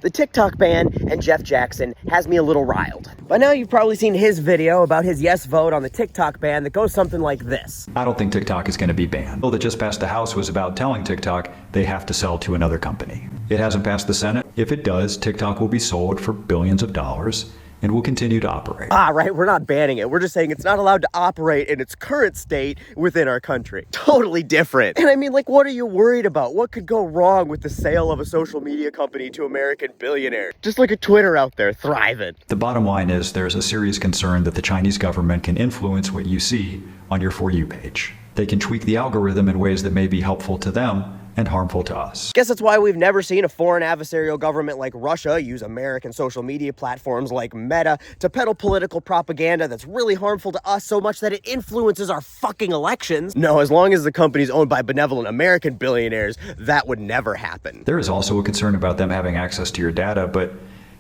The TikTok ban and Jeff Jackson has me a little riled. By now you've probably seen his video about his yes vote on the TikTok ban that goes something like this. I don't think TikTok is going to be banned. The bill that just passed the House was about telling TikTok they have to sell to another company. It hasn't passed the Senate. If it does, TikTok will be sold for billions of dollars and will continue to operate. Right, we're not banning it. We're just saying it's not allowed to operate in its current state within our country. Totally different. And I mean, like, what are you worried about? What could go wrong with the sale of a social media company to American billionaires? Just like a Twitter out there thriving. The bottom line is there's a serious concern that the Chinese government can influence what you see on your For You page. They can tweak the algorithm in ways that may be helpful to them and harmful to us. Guess that's why we've never seen a foreign adversarial government like Russia use American social media platforms like Meta to peddle political propaganda that's really harmful to us so much that it influences our fucking elections. No, as long as the company's owned by benevolent American billionaires, that would never happen. There is also a concern about them having access to your data, but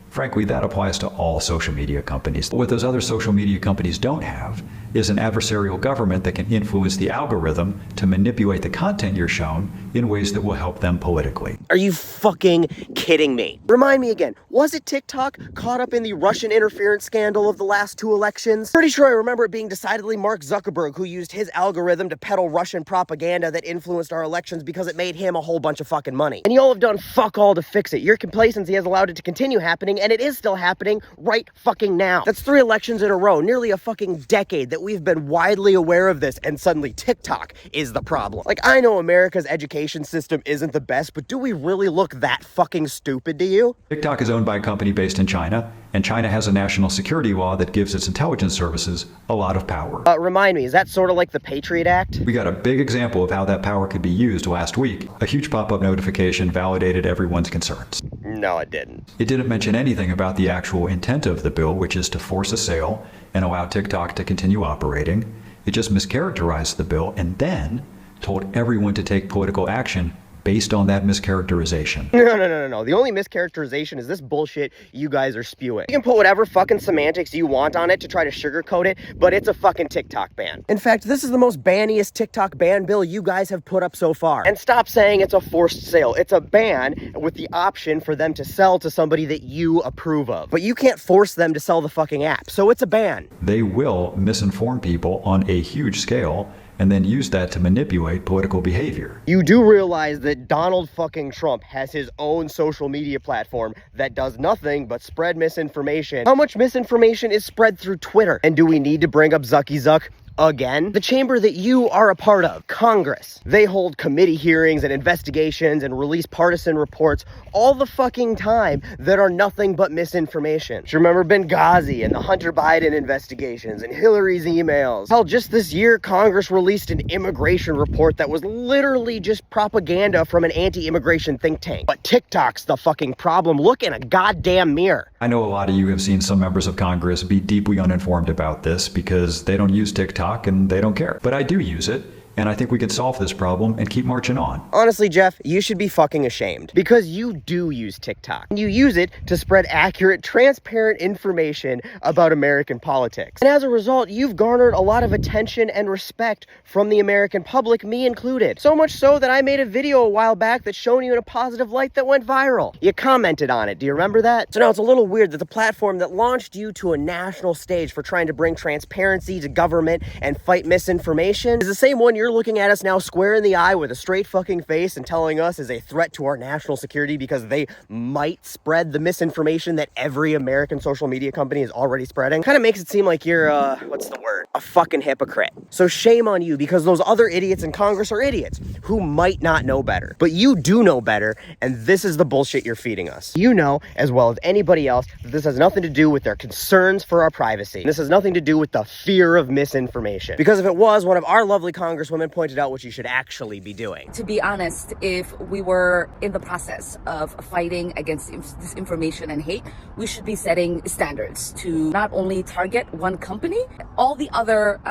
frankly, that applies to all social media companies. What those other social media companies don't have is an adversarial government that can influence the algorithm to manipulate the content you're shown in ways that will help them politically. Are you fucking kidding me? Remind me again, was it TikTok caught up in the Russian interference scandal of the last two elections? Pretty sure I remember it being decidedly Mark Zuckerberg who used his algorithm to peddle Russian propaganda that influenced our elections because it made him a whole bunch of fucking money. And y'all have done fuck all to fix it. Your complacency has allowed it to continue happening, and it is still happening right fucking now. That's 3 elections in a row, nearly a fucking decade that we've been widely aware of this, and suddenly TikTok is the problem. Like, I know America's education system isn't the best, but do we really look that fucking stupid to you? TikTok is owned by a company based in China, and China has a national security law that gives its intelligence services a lot of power. Remind me, is that sort of like the Patriot Act? We got a big example of how that power could be used last week. A huge pop-up notification validated everyone's concerns. No, it didn't. It didn't mention anything about the actual intent of the bill, which is to force a sale and allow TikTok to continue operating. It just mischaracterized the bill and then told everyone to take political action based on that mischaracterization. No. The only mischaracterization is this bullshit you guys are spewing. You can put whatever fucking semantics you want on it to try to sugarcoat it, but it's a fucking TikTok ban. In fact, this is the most banniest TikTok ban bill you guys have put up so far. And stop saying it's a forced sale. It's a ban with the option for them to sell to somebody that you approve of. But you can't force them to sell the fucking app, so it's a ban. They will misinform people on a huge scale and then use that to manipulate political behavior. You do realize that Donald fucking Trump has his own social media platform that does nothing but spread misinformation. How much misinformation is spread through Twitter? And do we need to bring up Zucky Zuck again? The chamber that you are a part of, Congress, they hold committee hearings and investigations and release partisan reports all the fucking time that are nothing but misinformation. Do you remember Benghazi and the Hunter Biden investigations and Hillary's emails? Hell, just this year, Congress released an immigration report that was literally just propaganda from an anti-immigration think tank. But TikTok's the fucking problem. Look in a goddamn mirror. I know a lot of you have seen some members of Congress be deeply uninformed about this because they don't use TikTok and they don't care. But I do use it, and I think we can solve this problem and keep marching on. Honestly, Jeff, you should be fucking ashamed because you do use TikTok. You use it to spread accurate, transparent information about American politics. And as a result, you've garnered a lot of attention and respect from the American public, me included. So much so that I made a video a while back that's shown you in a positive light that went viral. You commented on it. Do you remember that? So now it's a little weird that the platform that launched you to a national stage for trying to bring transparency to government and fight misinformation is the same one you're looking at us now square in the eye with a straight fucking face and telling us is a threat to our national security because they might spread the misinformation that every American social media company is already spreading. Kind of makes it seem like you're, what's the word? A fucking hypocrite. So shame on you because those other idiots in Congress are idiots who might not know better. But you do know better, and this is the bullshit you're feeding us. You know, as well as anybody else, that this has nothing to do with their concerns for our privacy. This has nothing to do with the fear of misinformation. Because if it was, one of our lovely congresswomen pointed out what you should actually be doing. To be honest, if we were in the process of fighting against disinformation and hate, we should be setting standards to not only target one company, all the other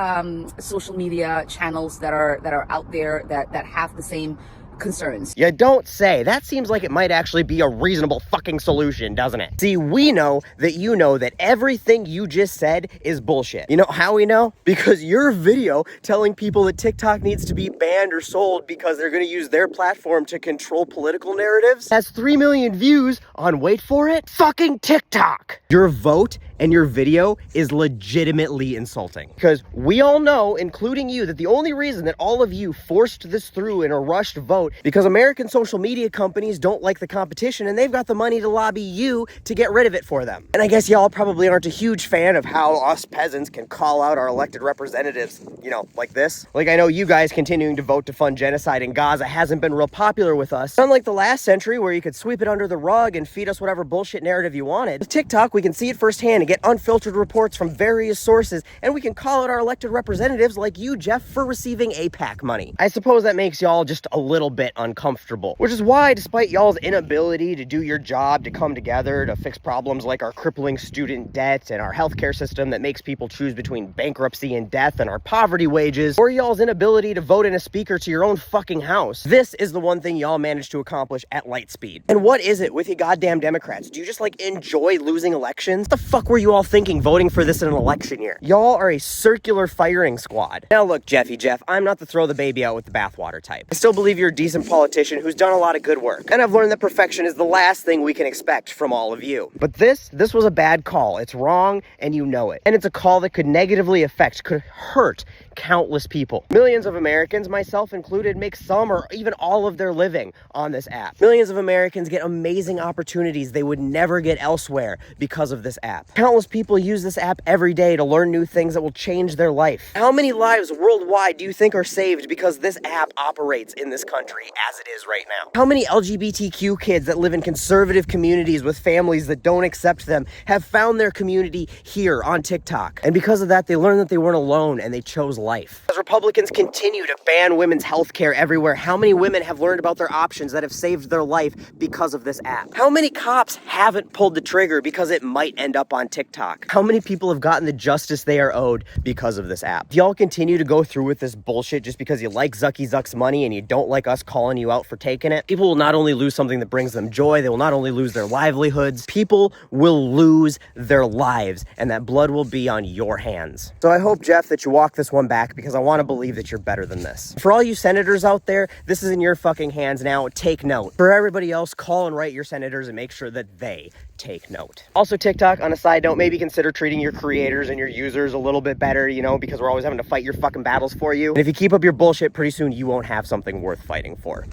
social media channels that are out there that have the same concerns. You don't say. That seems like it might actually be a reasonable fucking solution, doesn't it? See, we know that everything you just said is bullshit. You know how we know? Because your video telling people that TikTok needs to be banned or sold because they're going to use their platform to control political narratives has 3 million views on, wait for it, fucking TikTok. Your vote and your video is legitimately insulting. Because we all know, including you, that the only reason that all of you forced this through in a rushed vote because American social media companies don't like the competition and they've got the money to lobby you to get rid of it for them. And I guess y'all probably aren't a huge fan of how us peasants can call out our elected representatives, you know, like this. Like, I know you guys continuing to vote to fund genocide in Gaza hasn't been real popular with us. Unlike the last century where you could sweep it under the rug and feed us whatever bullshit narrative you wanted, with TikTok we can see it firsthand and get unfiltered reports from various sources, and we can call out our elected representatives like you, Jeff, for receiving AIPAC money. I suppose that makes y'all just a little bit uncomfortable, which is why, despite y'all's inability to do your job, to come together to fix problems like our crippling student debt and our healthcare system that makes people choose between bankruptcy and death and our poverty wages, or y'all's inability to vote in a speaker to your own fucking house, this is the one thing y'all managed to accomplish at light speed. And what is it with you goddamn Democrats? Do you just like enjoy losing elections? What the fuck were you all thinking voting for this in an election year? Y'all are a circular firing squad. Now look, Jeff, I'm not the throw the baby out with the bathwater type. I still believe you're a decent politician who's done a lot of good work. And I've learned that perfection is the last thing we can expect from all of you. But this was a bad call. It's wrong, and you know it. And it's a call that could negatively affect, could hurt countless people. Millions of Americans, myself included, make some or even all of their living on this app. Millions of Americans get amazing opportunities they would never get elsewhere because of this app. Countless people use this app every day to learn new things that will change their life. How many lives worldwide do you think are saved because this app operates in this country as it is right now? How many LGBTQ kids that live in conservative communities with families that don't accept them have found their community here on TikTok? And because of that, they learned that they weren't alone and they chose life. As Republicans continue to ban women's health care everywhere, how many women have learned about their options that have saved their life because of this app? How many cops haven't pulled the trigger because it might end up on TikTok? How many people have gotten the justice they are owed because of this app? If y'all continue to go through with this bullshit just because you like Zucky Zuck's money and you don't like us calling you out for taking it, people will not only lose something that brings them joy, they will not only lose their livelihoods, people will lose their lives, and that blood will be on your hands. So I hope, Jeff, that you walk this one back, because I want to believe that you're better than this. For all you senators out there, this is in your fucking hands now. Take note. For everybody else, call and write your senators and make sure that they take note. Also, TikTok, on a side note, maybe consider treating your creators and your users a little bit better, you know, because we're always having to fight your fucking battles for you. And if you keep up your bullshit, pretty soon you won't have something worth fighting for.